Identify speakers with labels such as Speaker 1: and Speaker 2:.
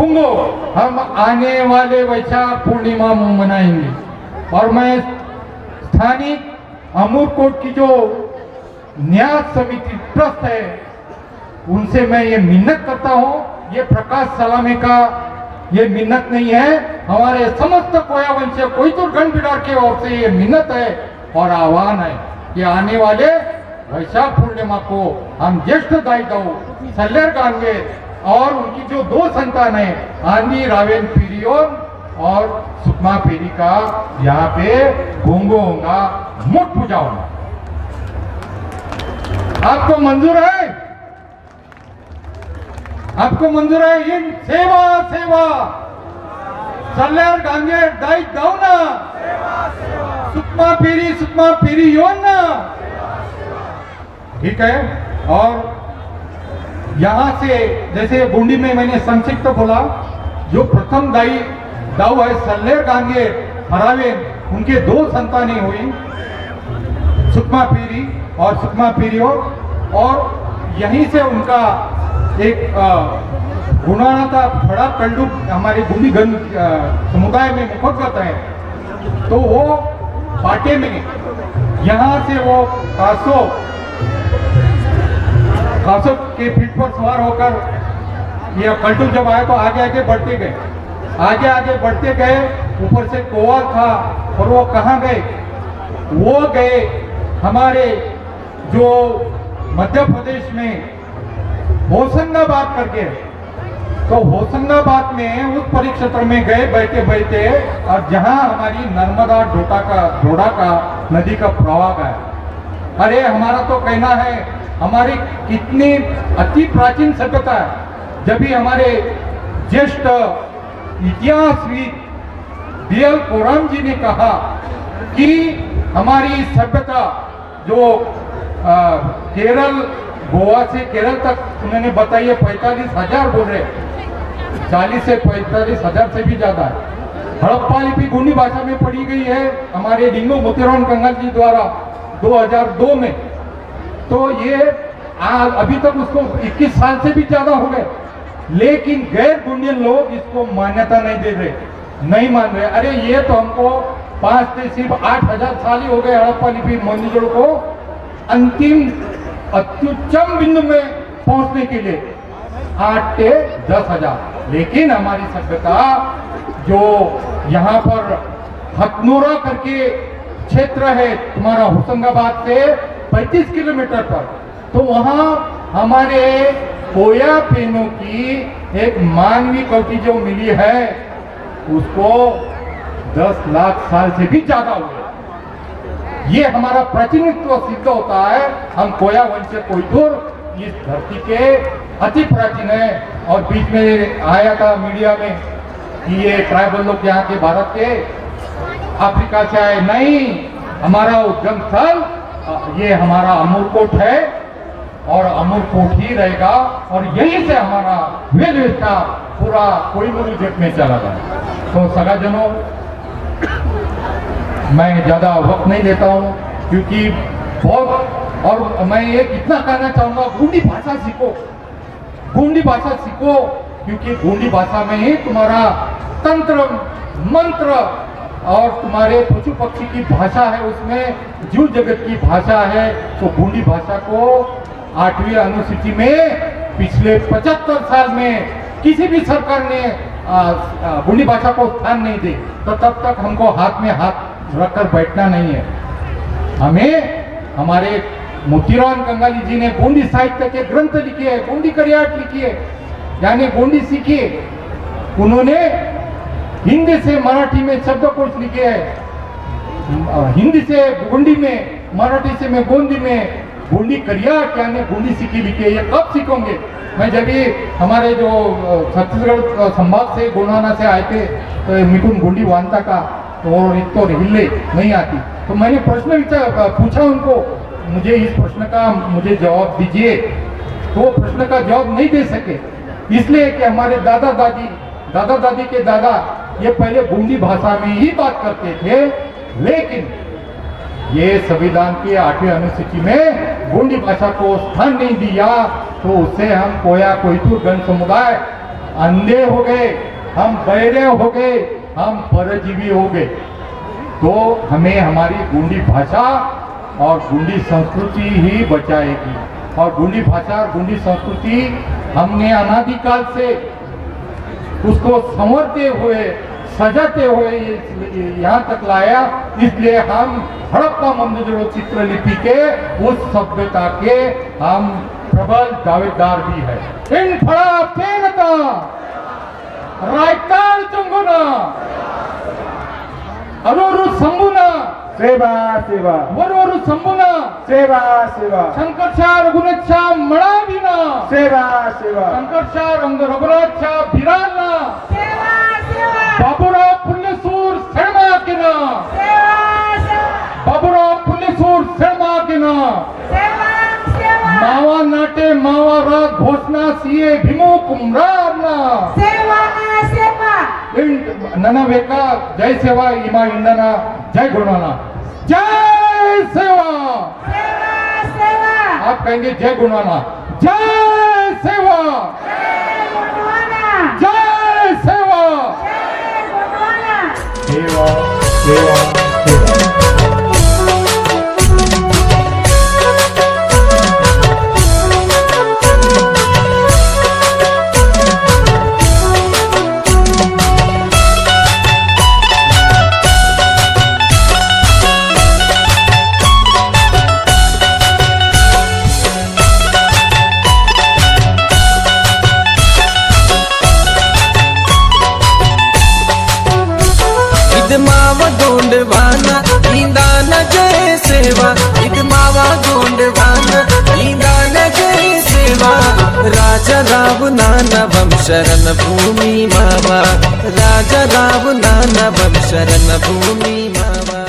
Speaker 1: घुंगो हम आने वाले वैशाख पूर्णिमा में मनाएंगे। और मैं स्थानिक अमूरकोट की जो न्यास समिति ट्रस्ट है उनसे मैं ये मिन्नत करता हूँ, ये प्रकाश सलामे का ये मिन्नत नहीं है, हमारे समस्त कोया वंशीय कोयतुर गण बिडार की ओर से ये मिन्नत है और आह्वान है कि आने वाले वैशाख पूर्णिमा को हम ज्येष्ठ दायित्व सल्लेर गांगे और उनकी जो 2 संतान है आंधी रावेन पीरियोन और सुकमा फेरी का यहाँ पे घोंगो होगा, मुठ पूजा होगा। आपको मंजूर है? आपको मंजूर है? इन सेवा सेवा सल्लेर गांगे दायित्व दावना सुकमा फेरी योना, ठीक है। और यहाँ से जैसे गुंडी में मैंने संक्षिप्त बोला, जो प्रथम दाऊ है सल्लेर गांगे हरावे, उनके 2 संतानें हुई, सुकमा पीरी और सुकमा पीरियो, और यहीं से उनका एक गुणाना था बड़ा कल्डू हमारे गुंडी गण समुदाय में मुखगत है, तो वो बाटे में यहाँ से वो कासो के पीठ पर सवार होकर ये कल्टू जब आए तो आगे आगे बढ़ते गए, आगे बढ़ते गए, ऊपर से कोवा था और वो कहाँ गए? वो गए हमारे जो मध्य प्रदेश में होशंगाबाद करके, तो होशंगाबाद में उस परिक्षेत्र में गए बैठे बैठे, और जहां हमारी नर्मदा डोडा का नदी का प्रवाह है। अरे हमारा तो कहना है हमारी कितनी अति प्राचीन सभ्यता है। जब भी हमारे ज्येष्ठ इतिहासविद बीएल कोराम जी ने कहा कि हमारी सभ्यता जो केरल गोवा से केरल तक उन्होंने बताई है 45,000 बोल रहे, 40 से 45,000 से भी ज्यादा है। हड़प्पा लिपि गोंडी भाषा में पढ़ी गई है हमारे डिंगो मोतीराम कंगाल जी द्वारा 2002 में। तो ये अभी तक उसको 21 साल से भी ज्यादा हो गए, लेकिन गैर गुंडियन लोग इसको मान्यता नहीं दे रहे, नहीं मान रहे। अरे ये तो हमको 5 से सिर्फ 8,000 साल ही हो गए हड़प्पा लिपि मोहनजोदड़ो को अंतिम अत्युच्चम बिंदु में पहुंचने के लिए 8 से 10,000। लेकिन हमारी सभ्यता जो यहाँ पर हथनोरा करके क्षेत्र है तुम्हारा होशंगाबाद से 35 किलोमीटर पर, तो वहाँ हमारे कोया पेनों की एक मानवीय कौटी जो मिली है उसको 10 लाख साल से भी ज्यादा हुए। ये हमारा प्राचीनत्व सिद्ध होता है। हम कोया वंश कोयतुर इस धरती के अति प्राचीन है। और बीच में आया था मीडिया में कि ये ट्राइबल लोग यहाँ के भारत के अफ्रीका से आए, नहीं, हमारा उद्गम स्थल ये हमारा अमूरकोट है और अमूरकोट ही रहेगा, और यहीं से हमारा वेल का पूरा कोई मुल्क में चला गया। तो सगाजनों, मैं ज्यादा वक्त नहीं लेता हूँ क्योंकि बहुत, और मैं एक इतना कहना चाहूंगा, गोंडी भाषा सीखो, गोंडी भाषा सीखो, क्योंकि गोंडी भाषा में ही तुम्हारा तंत्र मंत्र और तुम्हारे पशु पक्षी की भाषा है, उसमें जीव जगत की भाषा है। तो गोंडी भाषा को 8वीं अनुसूची में पिछले 75 साल में किसी भी सरकार ने गोंडी भाषा को स्थान नहीं दी, तो तब तक हमको हाथ में हाथ रखकर बैठना नहीं है। हमें हमारे मोतीराम कंगाली जी ने गोंडी साहित्य के ग्रंथ लिखे हैं, गोंडी करियाट लिखी है, यानी गोंडी सीखी है। उन्होंने हिंदी से मराठी में शब्दकोश लिखे हैं, हिंदी से गोंडी में, मराठी से मैं गोंडी में गोंडी करियाट यानी गोंडी सीखी लिखी है। ये कब सीखोगे? मैं जब भी हमारे जो छत्तीसगढ़ संभाग से गोंडाना से आए थे तो मिठुन गोंडी वानता का तो हिले नहीं आती, तो मैंने प्रश्न पूछा उनको, मुझे इस प्रश्न का मुझे जवाब दीजिए। तो वो प्रश्न का जवाब नहीं दे सके, इसलिए कि हमारे दादा दादी के दादा ये पहले गोंडी भाषा में ही बात करते थे, लेकिन ये संविधान की 8वीं अनुसूची में गोंडी भाषा को स्थान नहीं दिया, तो उससे हम कोया कोयतुर गण समुदाय अंधे हो गए, हम बहरे हो गए, हम परजीवी हो गए, तो हमें हमारी गोंडी भाषा और गोंडी संस्कृति ही बचाएगी। और गोंडी भाषा और गोंडी संस्कृति हमने अनादिकाल से उसको संवरते हुए, सजाते हुए यहाँ तक लाया। इसलिए हम हड़प्पा मंदिरों चित्रलिपि के उस सभ्यता के हम प्रबल दावेदार भी है। इन फड़ा फेनता रायताल चंगुना अरोरु संबुना
Speaker 2: सेवा सेवा
Speaker 1: वरोरु संबुना
Speaker 2: सेवा सेवा
Speaker 1: शंकरशा रघुनाथशा मळाविना
Speaker 2: सेवा सेवा
Speaker 1: शंकरशा रघुनाथशा बिरालना
Speaker 3: सेवा सेवा
Speaker 1: बाबूराव पुण्यसूर सेळमाकिना बाबूराव पुण्यसूर सेळमाकिना मावा नाटे मावा राग घोषणा सीए भीमो कुमरारना
Speaker 3: सेवा सेवा
Speaker 1: नना वेका जय सेवा इमा इंडना जय गुणवाना जय सेवा
Speaker 3: सेवा सेवा
Speaker 1: आप कहेंगे जय गुणवाना जय सेवा जय सेवा सेवा सेवा सेवा
Speaker 4: मावा गोंडवाना इंदाना जय सेवा ईद मावा गोंडवाना इंदाना जय सेवा राजा राव नानवम शरण भूमि मावा राजा राव नानवम शरण भूमि मावा।